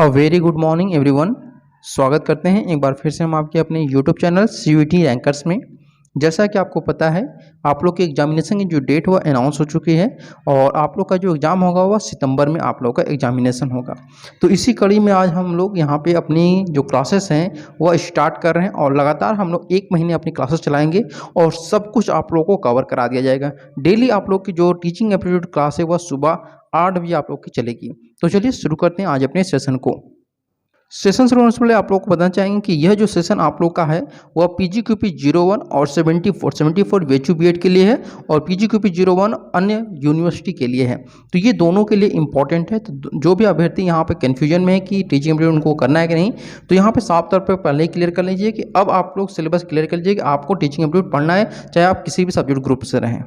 Very good morning everyone. स्वागत करते हैं एक बार फिर से हम आपके अपने यूट्यूब चैनल सीयूईटी रैंकर्स में। जैसा कि आपको पता है, आप लोग की एग्जामिनेशन की जो डेट वो अनाउंस हो चुकी है और आप लोग का जो एग्ज़ाम होगा वह सितंबर में आप लोग का एग्जामिनेशन होगा। तो इसी कड़ी में आज हम लोग यहाँ पे अपनी जो क्लासेस हैं वह स्टार्ट कर रहे हैं और लगातार हम लोग 1 महीने अपनी क्लासेस चलाएंगे और सब कुछ आप लोगों को कवर करा दिया जाएगा। डेली आप लोग की जो टीचिंग एप्टीट्यूड क्लास है वह सुबह 8 बजे आप लोग की चलेगी। तो चलिए शुरू करते हैं आज अपने सेशन को। सेशन शुरू होने से पहले आप लोग को बताना चाहेंगे कि यह जो सेशन आप लोग का है वह PGQP 01 और 74 VHU BEd के लिए है और PGQP 01 अन्य यूनिवर्सिटी के लिए है। तो ये दोनों के लिए इंपॉर्टेंट है। तो जो भी अभ्यर्थी यहाँ पे कन्फ्यूजन में है कि टीचिंग एप्टीट्यूड उनको करना है कि नहीं, तो यहाँ पे साफ तौर पर पहले ही क्लियर कर लीजिए कि अब आप लोग सिलेबस क्लियर कर लीजिए कि आपको टीचिंग एप्टीट्यूड पढ़ना है, चाहे आप किसी भी सब्जेक्ट ग्रुप से रहें।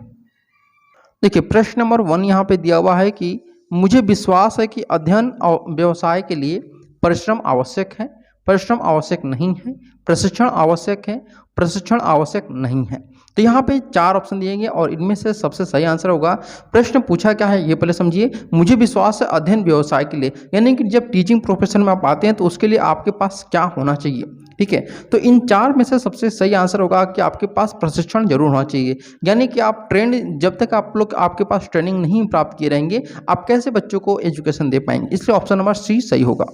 देखिए, प्रश्न नंबर 1 यहाँ पे दिया हुआ है कि मुझे विश्वास है कि अध्ययन और व्यवसाय के लिए परिश्रम आवश्यक है, परिश्रम आवश्यक नहीं है, प्रशिक्षण आवश्यक है, प्रशिक्षण आवश्यक नहीं है। तो यहाँ पे 4 ऑप्शन दिए गए और इनमें से सबसे सही आंसर होगा। प्रश्न पूछा क्या है ये पहले समझिए। मुझे विश्वास है अध्ययन व्यवसाय के लिए, यानी कि जब टीचिंग प्रोफेशन में आप आते हैं तो उसके लिए आपके पास क्या होना चाहिए। ठीक है, तो इन 4 में से सबसे सही आंसर होगा कि आपके पास प्रशिक्षण जरूर होना चाहिए। यानी कि आप ट्रेंड, जब तक आप लोग आपके पास ट्रेनिंग नहीं प्राप्त किए रहेंगे आप कैसे बच्चों को एजुकेशन दे पाएंगे, इसलिए ऑप्शन नंबर सी सही होगा।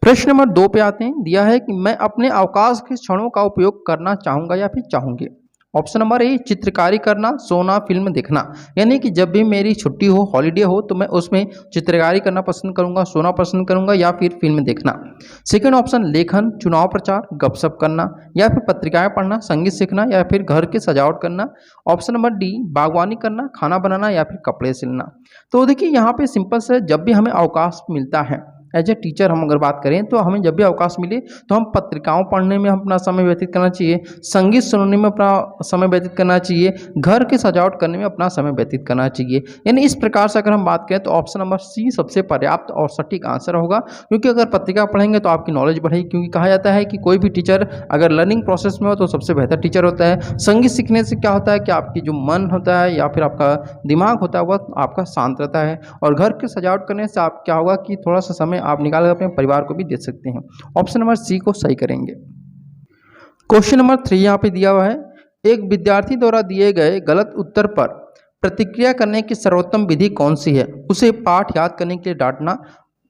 प्रश्न नंबर 2 पे आते हैं। दिया है कि मैं अपने अवकाश के क्षणों का उपयोग करना चाहूँगा या फिर चाहूँगी। ऑप्शन नंबर ए चित्रकारी करना, सोना, फिल्म देखना। यानी कि जब भी मेरी छुट्टी हो, हॉलीडे हो, तो मैं उसमें चित्रकारी करना पसंद करूँगा, सोना पसंद करूँगा या फिर फिल्म देखना। सेकेंड ऑप्शन लेखन, चुनाव प्रचार, गपशप करना या फिर पत्रिकाएं पढ़ना, संगीत सीखना या फिर घर की सजावट करना। ऑप्शन नंबर डी बागवानी करना, खाना बनाना या फिर कपड़े सिलना। तो देखिए यहाँ पे सिंपल से, जब भी हमें अवकाश मिलता है एज ए टीचर, हम अगर बात करें तो हमें जब भी अवकाश मिले तो हम पत्रिकाओं पढ़ने में अपना समय व्यतीत करना चाहिए, संगीत सुनने में अपना समय व्यतीत करना चाहिए, घर की सजावट करने में अपना समय व्यतीत करना चाहिए। यानी इस प्रकार से अगर हम बात करें तो ऑप्शन नंबर सी सबसे पर्याप्त और सटीक आंसर होगा। क्योंकि अगर पत्रिका पढ़ेंगे तो आपकी नॉलेज बढ़ेगी, क्योंकि कहा जाता है कि कोई भी टीचर अगर लर्निंग प्रोसेस में हो तो सबसे बेहतर टीचर होता है। संगीत सीखने से क्या होता है कि आपकी जो मन होता है या फिर आपका दिमाग होता है वह आपका शांत रहता है, और घर की सजावट करने से आप क्या होगा कि थोड़ा सा समय आप निकाल कर अपने परिवार को भी दे सकते हैं। ऑप्शन नंबर सी को सही करेंगे। क्वेश्चन नंबर 3 यहाँ पे दिया हुआ है। एक विद्यार्थी द्वारा दिए गए गलत उत्तर पर प्रतिक्रिया करने की सर्वोत्तम विधि कौन सी है। उसे पाठ याद करने के लिए डांटना,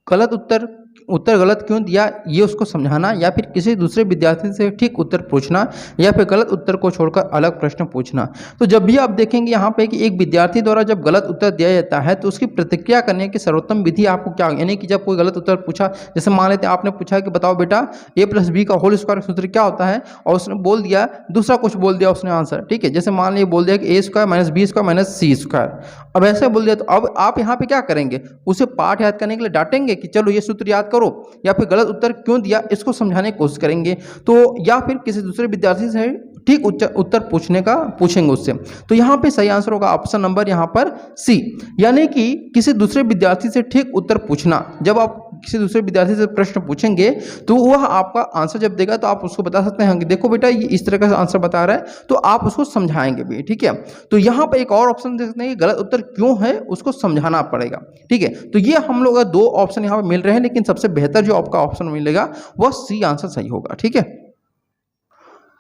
गलत उत्तर गलत क्यों दिया ये उसको समझाना, या फिर किसी दूसरे विद्यार्थी से ठीक उत्तर पूछना, या फिर गलत उत्तर को छोड़कर अलग प्रश्न पूछना। तो जब भी आप देखेंगे यहाँ पे कि एक विद्यार्थी द्वारा जब गलत उत्तर दिया जाता है तो उसकी प्रतिक्रिया करने की सर्वोत्तम विधि आपको क्या, यानी कि जब कोई गलत उत्तर पूछा, जैसे मान लेते हैं आपने पूछा कि बताओ बेटा a+b का होल स्क्वायर सूत्र क्या होता है, और उसने बोल दिया दूसरा कुछ बोल दिया उसने आंसर। ठीक है, जैसे मान लीजिए बोल दिया कि a² - b² - c²। अब ऐसे बोल दिया तो अब आप यहाँ पे क्या करेंगे, उसे पाठ याद करने के लिए डांटेंगे कि चलो ये सूत्र याद करो, या फिर गलत उत्तर क्यों दिया इसको समझाने की कोशिश करेंगे, तो या फिर किसी दूसरे विद्यार्थी से ठीक उत्तर पूछेंगे उससे। तो यहाँ पे सही आंसर होगा ऑप्शन नंबर यहाँ पर सी, यानी कि किसी दूसरे विद्यार्थी से ठीक उत्तर पूछना। जब आप किसी दूसरे विद्यार्थी से प्रश्न पूछेंगे तो वह आपका आंसर जब देगा तो आप उसको बता सकते हैं कि देखो बेटा ये इस तरह का आंसर बता रहा है, तो आप उसको समझाएंगे भी। ठीक है, तो यहाँ पर एक और ऑप्शन दे सकते हैं कि गलत उत्तर क्यों है उसको समझाना पड़ेगा। ठीक है, तो ये हम लोग 2 ऑप्शन यहाँ पे मिल रहे हैं, लेकिन सबसे बेहतर जो आपका ऑप्शन मिलेगा वह सी आंसर सही होगा। ठीक है,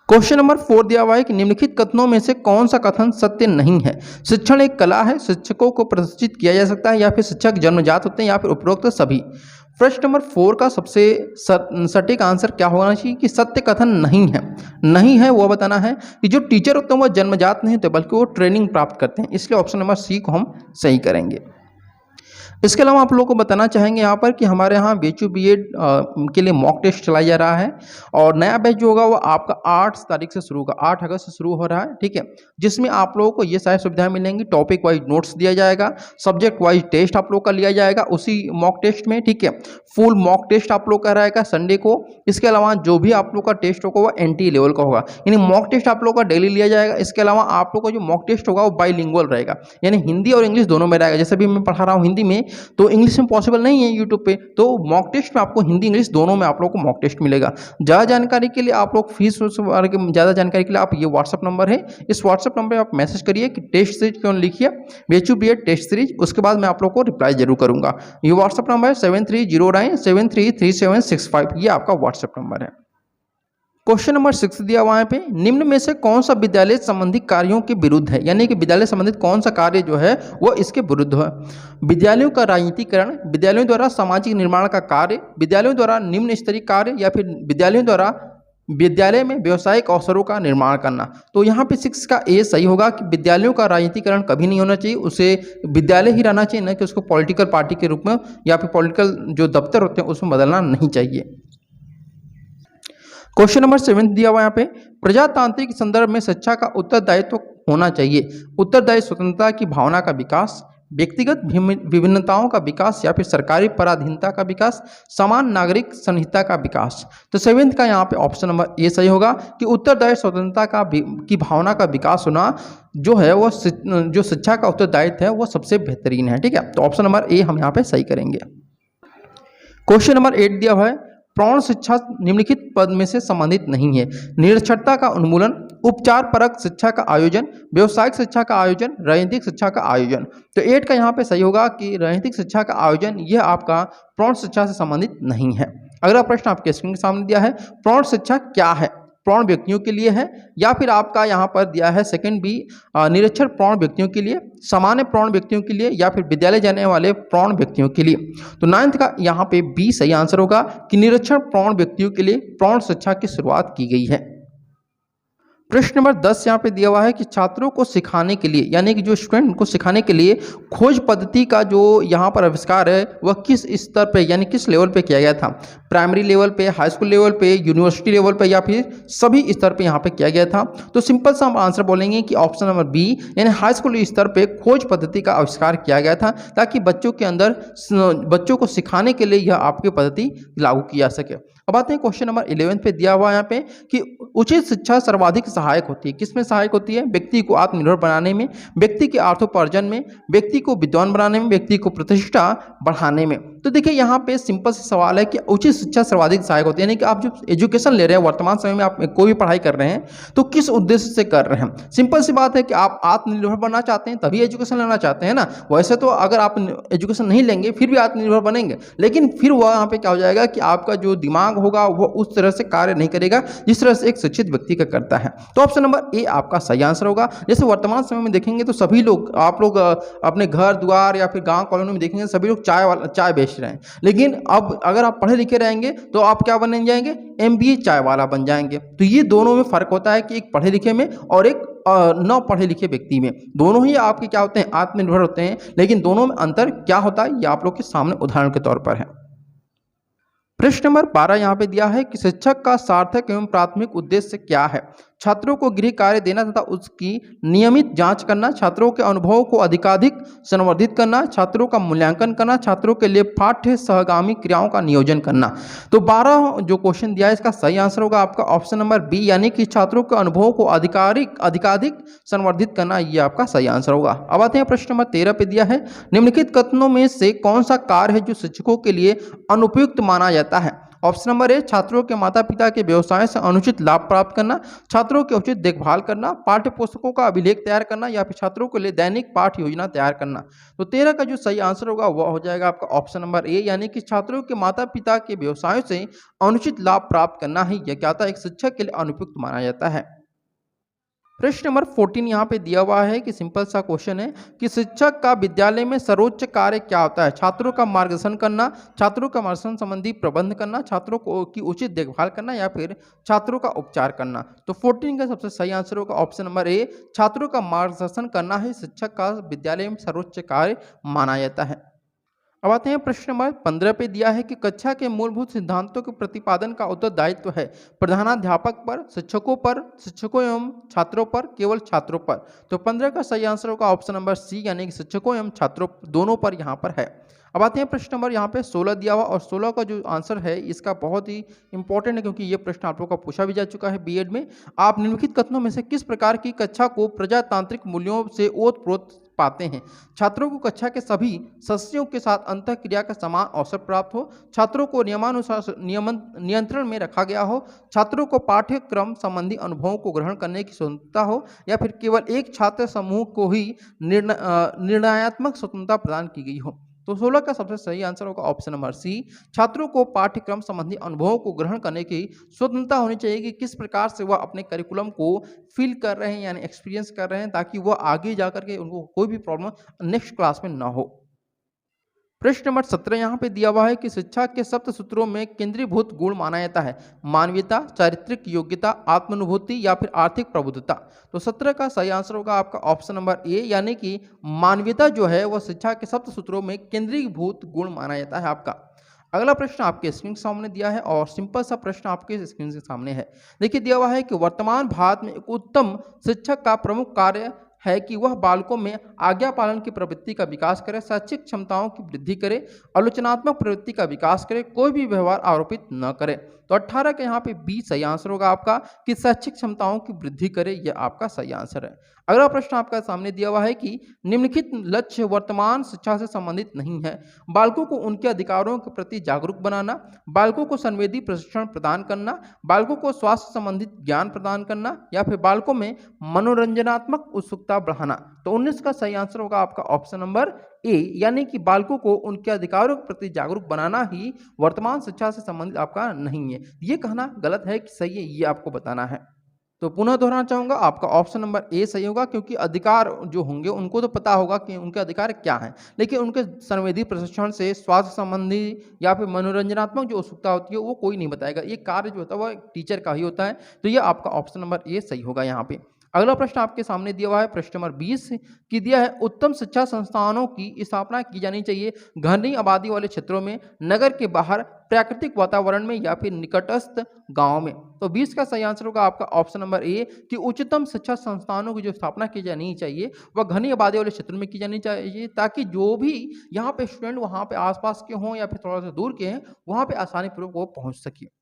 क्वेश्चन नंबर 4 दिया हुआ है कि निम्नलिखित कथनों में से कौन सा कथन सत्य नहीं है। शिक्षण एक कला है, शिक्षकों को प्रशिक्षित किया जा सकता है, या फिर शिक्षक जन्मजात होते हैं, या फिर उपरोक्त सभी। प्रश्न नंबर 4 का सबसे सटीक आंसर क्या होना चाहिए कि सत्य कथन नहीं है। नहीं है वो बताना है कि जो टीचर होते हैं वो जन्मजात नहीं होते बल्कि वो ट्रेनिंग प्राप्त करते हैं, इसलिए ऑप्शन नंबर सी को हम सही करेंगे। इसके अलावा आप लोगों को बताना चाहेंगे यहाँ पर कि हमारे यहाँ VHU BEd के लिए मॉक टेस्ट चलाया जा रहा है, और नया बैच जो होगा वो आपका 8 तारीख से शुरू होगा, 8 अगस्त से शुरू हो रहा है। ठीक है, जिसमें आप लोगों को ये सारी सुविधाएं मिलेंगी। टॉपिक वाइज नोट्स दिया जाएगा, सब्जेक्ट वाइज टेस्ट आप लोग का लिया जाएगा उसी मॉक टेस्ट में। ठीक है, फुल मॉक टेस्ट आप लोग का रहेगा संडे को। इसके अलावा जो भी आप लोग का टेस्ट होगा वो NT लेवल का होगा, यानी मॉक टेस्ट आप लोग का डेली लिया जाएगा। इसके अलावा आप लोग का जो मॉक टेस्ट होगा वो बाइलिंगुअल रहेगा, यानी हिंदी और इंग्लिश दोनों में रहेगा। जैसे भी मैं पढ़ा रहा हूँ हिंदी में, तो इंग्लिश में पॉसिबल नहीं है यूट्यूब पे, तो मॉक टेस्ट में आपको हिंदी इंग्लिश दोनों में आप लोग को मॉक टेस्ट मिलेगा। ज़्यादा जानकारी के लिए आप लोग फीस बारे के ज़्यादा जानकारी के लिए आप ये व्हाट्सअप नंबर है, इस व्हाट्सअप नंबर पर आप मैसेज करिए कि टेस्ट सीरीज क्यों लिखिए, BHU-B.Ed टेस्ट सीरीज, उसके बाद मैं आप लोग को रिप्लाई जरूर करूंगा। ये व्हाट्सअप नंबर है 7309733765, ये आपका व्हाट्सएप नंबर है। क्वेश्चन नंबर 6 दिया हुआ है पे, निम्न में से कौन सा विद्यालय संबंधी कार्यों के विरुद्ध है, यानी कि विद्यालय संबंधित कौन सा कार्य जो है वो इसके विरुद्ध है। विद्यालयों का राजनीतिकरण, विद्यालयों द्वारा सामाजिक निर्माण का कार्य, विद्यालयों द्वारा निम्न स्तरीय कार्य, या फिर विद्यालयों द्वारा विद्यालय में व्यावसायिक अवसरों का निर्माण करना। तो यहाँ पे 6 का ए सही होगा कि विद्यालयों का राजनीतिकरण कभी नहीं होना चाहिए, उसे विद्यालय ही रहना चाहिए, न कि उसको पॉलिटिकल पार्टी के रूप में या फिर पॉलिटिकल जो दफ्तर होते हैं उसमें बदलना नहीं चाहिए। क्वेश्चन नंबर 7 दिया हुआ यहाँ पे, प्रजातांत्रिक संदर्भ में शिक्षा का उत्तरदायित्व होना चाहिए। उत्तरदायी स्वतंत्रता की भावना का विकास, व्यक्तिगत विभिन्नताओं का विकास, या फिर सरकारी पराधीनता का विकास, समान नागरिक संहिता का विकास। तो 7 का यहाँ पे ऑप्शन नंबर ए सही होगा कि उत्तरदायी स्वतंत्रता की भावना का विकास होना जो है वो जो शिक्षा का उत्तरदायित्व है वो सबसे बेहतरीन है। ठीक है, तो ऑप्शन नंबर ए हम यहाँ पे सही करेंगे। क्वेश्चन नंबर 8 दिया हुआ है, प्रौढ़ शिक्षा निम्नलिखित पद में से संबंधित नहीं है। निरक्षरता का उन्मूलन, उपचार परक शिक्षा का आयोजन, व्यवसायिक शिक्षा का आयोजन, राजनीतिक शिक्षा का आयोजन। तो 8 का यहाँ पे सही होगा कि राजनीतिक शिक्षा का आयोजन यह आपका प्रौढ़ शिक्षा से संबंधित नहीं है। अगला प्रश्न आपके स्क्रीन के सामने दिया है, प्रौढ़ शिक्षा क्या है? प्रौढ़ व्यक्तियों के लिए है, या फिर आपका यहाँ पर दिया है सेकंड बी निरक्षर प्रौढ़ व्यक्तियों के लिए, सामान्य प्रौढ़ व्यक्तियों के लिए, या फिर विद्यालय जाने वाले प्रौढ़ व्यक्तियों के लिए। तो 9th का यहाँ पे बी सही आंसर होगा कि निरक्षर प्रौढ़ व्यक्तियों के लिए प्रौढ़ शिक्षा की शुरुआत की गई है। प्रश्न नंबर 10 यहाँ पे दिया हुआ है कि छात्रों को सिखाने के लिए, यानी कि जो स्टूडेंट को सिखाने के लिए खोज पद्धति का जो यहाँ पर आविष्कार है वह किस स्तर पे यानी किस लेवल पे किया गया था? प्राइमरी लेवल पे, हाई स्कूल लेवल पे, यूनिवर्सिटी लेवल पे, या फिर सभी स्तर पे यहाँ पे किया गया था? तो सिंपल सा हम आंसर बोलेंगे कि ऑप्शन नंबर बी यानी हाई स्कूल स्तर पे खोज पद्धति का आविष्कार किया गया था, ताकि बच्चों के अंदर बच्चों को सिखाने के लिए यह आपकी पद्धति लागू की जा सके। अब आते हैं क्वेश्चन नंबर 11 पे दिया हुआ यहाँ पे कि उचित शिक्षा सर्वाधिक सहायक होती है। किसमें सहायक होती है? व्यक्ति को आत्मनिर्भर बनाने में, व्यक्ति के अर्थोपार्जन में, व्यक्ति को विद्वान बनाने में, व्यक्ति को प्रतिष्ठा बढ़ाने में। तो देखिए यहाँ पे सिंपल सा सवाल है कि उचित शिक्षा सर्वाधिक सहायक होती है, यानी कि आप जो एजुकेशन ले रहे हैं वर्तमान समय में, आप कोई भी पढ़ाई कर रहे हैं तो किस उद्देश्य से कर रहे हैं? सिंपल सी बात है कि आप आत्मनिर्भर बनना चाहते हैं तभी एजुकेशन लेना चाहते हैं ना। वैसे तो अगर आप एजुकेशन नहीं लेंगे फिर भी आत्मनिर्भर बनेंगे, लेकिन फिर वह यहाँ पे क्या हो जाएगा कि आपका जो दिमाग होगा वह उस तरह से कार्य नहीं करेगा जिस तरह से एक शिक्षित व्यक्ति का करता है। तो ऑप्शन नंबर ए आपका सही आंसर होगा। जैसे वर्तमान समय में देखेंगे तो सभी लोग, आप लोग अपने घर द्वार या फिर गांव कॉलोनी में देखेंगे सभी लोग चाय बेच रहे हैं, लेकिन अब अगर आप पढ़े लिखे रहेंगे तो आप क्या बन जाएंगे? MBA चाय वाला बन जाएंगे। तो ये दोनों में फर्क होता है कि एक पढ़े लिखे में और एक न पढ़े लिखे व्यक्ति में। दोनों ही आपके क्या होते हैं? आत्मनिर्भर होते हैं, लेकिन दोनों में अंतर क्या होता है ये आप लोग के सामने उदाहरण के तौर पर है। प्रश्न नंबर 12 यहाँ पे दिया है कि शिक्षक का सार्थक एवं प्राथमिक उद्देश्य क्या है? छात्रों को गृह कार्य देना तथा उसकी नियमित जांच करना, छात्रों के अनुभवों को अधिकाधिक संवर्धित करना, छात्रों का मूल्यांकन करना, छात्रों के लिए पाठ्य सहगामी क्रियाओं का नियोजन करना। तो 12 जो क्वेश्चन दिया है इसका सही आंसर होगा आपका ऑप्शन नंबर बी, यानी कि छात्रों के अनुभवों को अधिकाधिक संवर्धित करना, ये आपका सही आंसर होगा। अब आते हैं प्रश्न नंबर 13 पे दिया है, निम्नलिखित कथनों में से कौन सा कार्य है जो शिक्षकों के लिए अनुपयुक्त माना जाता है? ऑप्शन नंबर ए छात्रों के माता पिता के व्यवसाय से अनुचित लाभ प्राप्त करना, छात्रों की उचित देखभाल करना, पाठ्य पुस्तकों का अभिलेख तैयार करना, या फिर छात्रों के लिए दैनिक पाठ योजना तैयार करना। तो 13 का जो सही आंसर होगा वह हो जाएगा आपका ऑप्शन नंबर ए, यानी कि छात्रों के माता पिता के व्यवसायों से अनुचित लाभ प्राप्त करना ही यह क्या होता है? एक शिक्षक के लिए अनुपयुक्त माना जाता है। प्रश्न नंबर 14 यहाँ पे दिया हुआ है कि सिंपल सा क्वेश्चन है कि शिक्षक का विद्यालय में सर्वोच्च कार्य क्या होता है? छात्रों का मार्गदर्शन करना, छात्रों का मार्गदर्शन संबंधी प्रबंध करना, छात्रों को की उचित देखभाल करना, या फिर छात्रों का उपचार करना। तो 14 का सबसे सही आंसर होगा ऑप्शन नंबर ए, छात्रों का मार्गदर्शन करना ही शिक्षक का विद्यालय में सर्वोच्च कार्य माना जाता है। अब आते हैं प्रश्न नंबर 15 पे दिया है कि कक्षा के मूलभूत सिद्धांतों के प्रतिपादन का उत्तरदायित्व है प्रधानाध्यापक पर, शिक्षकों एवं छात्रों पर, केवल छात्रों पर। तो 15 का सही आंसर होगा ऑप्शन नंबर सी, यानी कि शिक्षकों एवं छात्रों दोनों पर यहाँ पर है। अब आते हैं प्रश्न नंबर यहाँ पे 16 दिया हुआ, और 16 का जो आंसर है इसका बहुत ही इंपॉर्टेंट है, क्योंकि ये प्रश्न आप लोगों का पूछा भी जा चुका है बीएड में। आप निम्नलिखित कथनों में से किस प्रकार की कक्षा को प्रजातांत्रिक मूल्यों से ओतप्रोत पाते हैं? छात्रों को कक्षा के सभी सदस्यों के साथ अंतःक्रिया का समान अवसर प्राप्त हो, छात्रों को नियमानुसार नियंत्रण में रखा गया हो, छात्रों को पाठ्यक्रम संबंधी अनुभवों को ग्रहण करने की स्वतंत्रता हो, या फिर केवल एक छात्र समूह को ही निर्णयात्मक स्वतंत्रता प्रदान की गई हो। तो 16 का सबसे सही आंसर होगा ऑप्शन नंबर सी, छात्रों को पाठ्यक्रम संबंधी अनुभवों को ग्रहण करने की स्वतंत्रता होनी चाहिए कि किस प्रकार से वह अपने करिकुलम को फील कर रहे हैं, यानी एक्सपीरियंस कर रहे हैं, ताकि वह आगे जाकर के उनको कोई भी प्रॉब्लम नेक्स्ट क्लास में ना हो। प्रश्न नंबर 17 यहाँ पे दिया हुआ है कि शिक्षा के सप्त सूत्रों में केंद्रीभूत गुण माना जाता है मानवीयता, चारित्रिक योग्यता, आत्मानुभूति या फिर आर्थिक प्रबुद्धता। तो 17 का सही आंसर होगा आपका ऑप्शन नंबर ए, यानी कि मानवीयता जो है वह शिक्षा के सप्त सूत्रों में केंद्रीभूत गुण माना जाता है आपका। अगला प्रश्न आपके स्क्रीन के सामने दिया है, और सिंपल सा प्रश्न आपके स्क्रीन के सामने है। देखिए दिया हुआ है कि वर्तमान भारत में एक उत्तम शिक्षक का प्रमुख कार्य है कि वह बालकों में आज्ञा पालन की प्रवृत्ति का विकास करे, शैक्षिक क्षमताओं की वृद्धि करे, आलोचनात्मक प्रवृत्ति का विकास करे, कोई भी व्यवहार आरोपित न करे। तो 18 का यहाँ पे बी सही आंसर होगा आपका कि शैक्षिक क्षमताओं की वृद्धि करे, यह आपका सही आंसर है। अगला प्रश्न आपका सामने दिया हुआ है कि निम्नलिखित लक्ष्य वर्तमान शिक्षा से संबंधित नहीं है। बालकों को उनके अधिकारों के प्रति जागरूक बनाना, बालकों को संवेदी प्रशिक्षण प्रदान करना, बालकों को स्वास्थ्य संबंधित ज्ञान प्रदान करना, या फिर बालकों में मनोरंजनात्मक उत्सुकता बढ़ाना। तो 19 का सही आंसर होगा आपका ऑप्शन नंबर ए, यानी कि बालकों को उनके अधिकारों के प्रति जागरूक बनाना ही वर्तमान शिक्षा से संबंधित आपका नहीं है। ये कहना गलत है कि सही है, ये आपको बताना है। तो पुनः दोहराना चाहूंगा, आपका ऑप्शन नंबर ए सही होगा, क्योंकि अधिकार जो होंगे उनको तो पता होगा कि उनके अधिकार क्या हैं, लेकिन उनके संवेदी प्रशिक्षण से स्वास्थ्य संबंधी या फिर मनोरंजनात्मक जो उत्सुकता होती है वो कोई नहीं बताएगा। ये कार्य जो होता है वो टीचर का ही होता है। तो ये आपका ऑप्शन नंबर ए सही होगा यहाँ पे। अगला प्रश्न आपके सामने दिया हुआ है, प्रश्न नंबर 20 की दिया है उत्तम शिक्षा संस्थानों की स्थापना की जानी चाहिए घनी आबादी वाले क्षेत्रों में, नगर के बाहर, प्राकृतिक वातावरण में, या फिर निकटस्थ गांव में। तो 20 का सही आंसर होगा आपका ऑप्शन नंबर ए कि उच्चतम शिक्षा संस्थानों की जो स्थापना की जानी चाहिए वह घनी आबादी वाले क्षेत्रों में की जानी चाहिए, ताकि जो भी यहाँ पे स्टूडेंट वहाँ पे आसपास के हों या फिर थोड़ा सा दूर के हैं वहाँ पे आसानी पूर्वक वो पहुँच सके।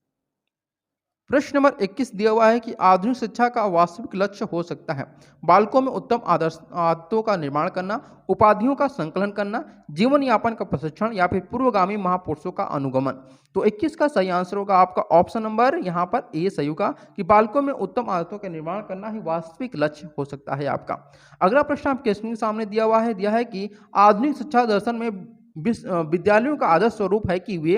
प्रश्न नंबर 21 दिया हुआ है कि आधुनिक शिक्षा का वास्तविक लक्ष्य हो सकता है बालकों में उत्तम आदर्श आदतों का निर्माण करना, उपाधियों का संकलन करना, जीवन यापन का प्रशिक्षण, या फिर पूर्वगामी महापुरुषों का अनुगमन। तो 21 का सही आंसर होगा आपका ऑप्शन नंबर यहाँ पर ए सही होगा कि बालकों में उत्तम आदतों का निर्माण करना ही वास्तविक लक्ष्य हो सकता है आपका। अगला प्रश्न आपके स्क्रीन के सामने दिया हुआ है, दिया है कि आधुनिक शिक्षा दर्शन में विद्यालयों का आदर्श स्वरूप है कि वे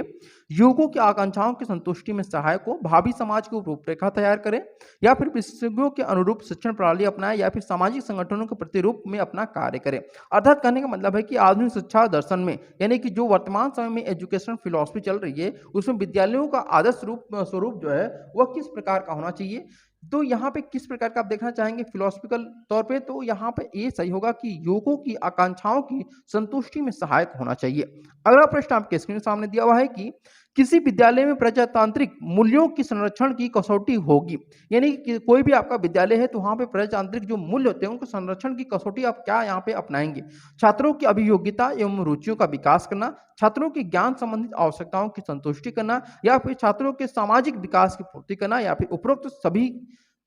युवकों की आकांक्षाओं की संतुष्टि में सहायक हो, भावी समाज की रूपरेखा तैयार करें, या फिर विशेषज्ञों के अनुरूप शिक्षण प्रणाली अपनाएं, या फिर सामाजिक संगठनों के प्रतिरूप में अपना कार्य करें। अर्थात कहने का मतलब है कि आधुनिक शिक्षा दर्शन में, यानी कि जो वर्तमान समय में एजुकेशन फिलॉसफी चल रही है, उसमें विद्यालयों का आदर्श स्वरूप जो है वह किस प्रकार का होना चाहिए। तो यहाँ पे किस प्रकार का आप देखना चाहेंगे फिलोसफिकल तौर पे, तो यहाँ पे ये सही होगा कि युवकों की आकांक्षाओं की संतुष्टि में सहायक होना चाहिए। अगला प्रश्न आपके स्क्रीन सामने दिया हुआ है कि किसी विद्यालय में प्रजातांत्रिक मूल्यों की संरक्षण की कसौटी होगी, यानी कि कोई भी आपका विद्यालय है तो वहाँ पे प्रजातांत्रिक जो मूल्य होते हैं उनके संरक्षण की कसौटी आप क्या यहाँ पे अपनाएंगे। छात्रों की अभियोग्यता एवं रुचियों का विकास करना, छात्रों की ज्ञान संबंधित आवश्यकताओं की संतुष्टि करना, या फिर छात्रों के सामाजिक विकास की पूर्ति करना, या फिर उपरोक्त सभी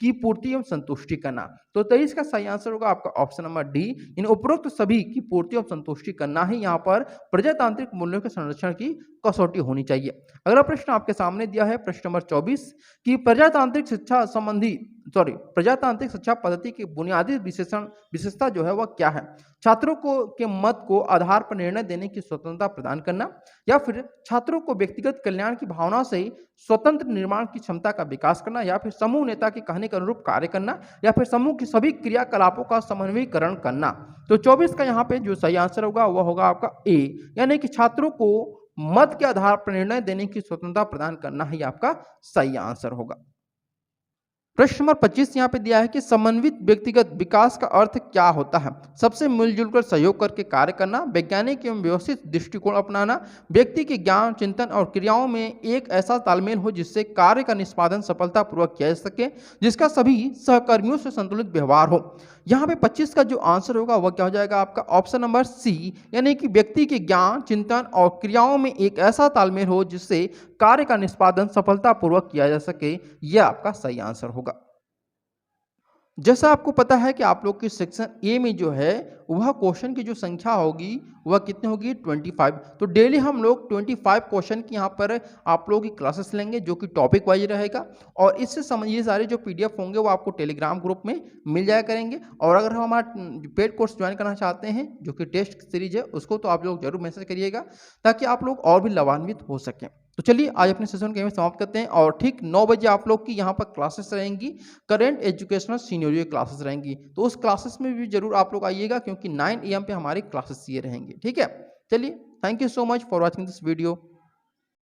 की पूर्ति एवं संतुष्टि करना। तो 23 का सही आंसर होगा आपका ऑप्शन नंबर डी, इन उपरोक्त सभी की पूर्ति एवं संतुष्टि करना ही यहाँ पर प्रजातांत्रिक मूल्यों के संरक्षण की कसौटी होनी चाहिए। अगला प्रश्न आपके सामने दिया है, प्रश्न नंबर 24 कि प्रजातांत्रिक शिक्षा पद्धति की बुनियादी विशेषता जो है वह क्या है। छात्रों को के मत को आधार पर निर्णय देने की स्वतंत्रता प्रदान करना, या फिर छात्रों को व्यक्तिगत कल्याण की भावना से स्वतंत्र निर्माण की क्षमता का विकास करना, या फिर समूह नेता के कहने के अनुरूप कार्य करना, या फिर समूह की सभी क्रियाकलापों का समन्वयीकरण करना। तो 24 का यहाँ पे जो सही आंसर होगा वह होगा आपका ए, यानी कि छात्रों को मत के आधार पर निर्णय देने की स्वतंत्रता प्रदान करना ही आपका सही आंसर होगा। प्रश्न नंबर 25 यहाँ पे दिया है कि समन्वित व्यक्तिगत विकास का अर्थ क्या होता है। सबसे मिलजुल कर सहयोग करके कार्य करना, वैज्ञानिक एवं व्यवस्थित दृष्टिकोण अपनाना, व्यक्ति के ज्ञान, चिंतन और क्रियाओं में एक ऐसा तालमेल हो जिससे कार्य का निष्पादन सफलतापूर्वक किया जा सके, जिसका सभी सहकर्मियों से संतुलित व्यवहार हो, यहाँ पे 25 का जो आंसर होगा वह क्या हो जाएगा आपका ऑप्शन नंबर सी, यानी कि व्यक्ति के ज्ञान, चिंतन और क्रियाओं में एक ऐसा तालमेल हो जिससे कार्य का निष्पादन सफलतापूर्वक किया जा सके, यह आपका सही आंसर होगा। जैसा आपको पता है कि आप लोग के सेक्शन ए में जो है वह क्वेश्चन की जो संख्या होगी वह कितनी होगी 25। तो डेली हम लोग 25 क्वेश्चन की यहाँ पर आप लोगों की क्लासेस लेंगे जो कि टॉपिक वाइज रहेगा, और इससे ये सारे जो पीडीएफ होंगे वो आपको टेलीग्राम ग्रुप में मिल जाया करेंगे। और अगर हम हमारा पेड कोर्स ज्वाइन करना चाहते हैं जो कि टेस्ट सीरीज है उसको, तो आप लोग जरूर मैसेज करिएगा ताकि आप लोग और भी लाभान्वित हो सकें। तो चलिए आज अपने सेशन को यहीं समाप्त करते हैं, और ठीक 9 बजे आप लोग की यहाँ पर क्लासेस रहेंगी, करेंट एजुकेशनल सीनियरियो क्लासेस रहेंगी। तो उस क्लासेस में भी जरूर आप लोग आइएगा क्योंकि 9 AM पे हमारी क्लासेस ये रहेंगी। ठीक है, चलिए, thank you so much for watching this video.